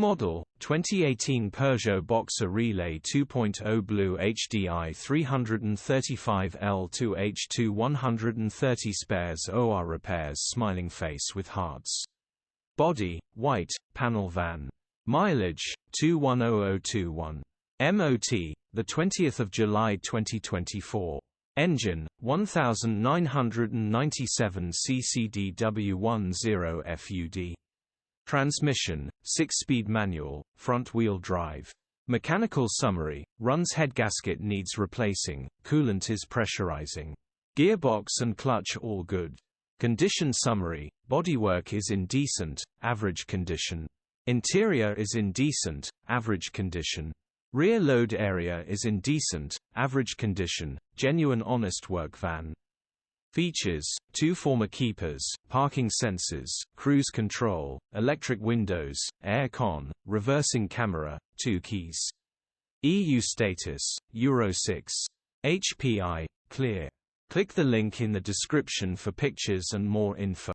Model, 2018 Peugeot Boxer Relay 2.0 BlueHDi 335L2H2 130 spares OR repairs smiling face with hearts. Body, white, panel van. Mileage, 210021. MOT, 20 July 2024. Engine, 1997 CCDW10 FUD. Transmission, 6-speed manual, front-wheel drive. Mechanical summary, runs headgasket needs replacing, coolant is pressurising. Gearbox and clutch all good. Condition summary, bodywork is in decent, average condition. Interior is in decent, average condition. Rear load area is in decent, average condition, genuine honest work van. Features, 2 former keepers, parking sensors, cruise control, electric windows, air con, reversing camera, 2 keys. EU status, Euro 6. HPI, clear. Click the link in the description for pictures and more info.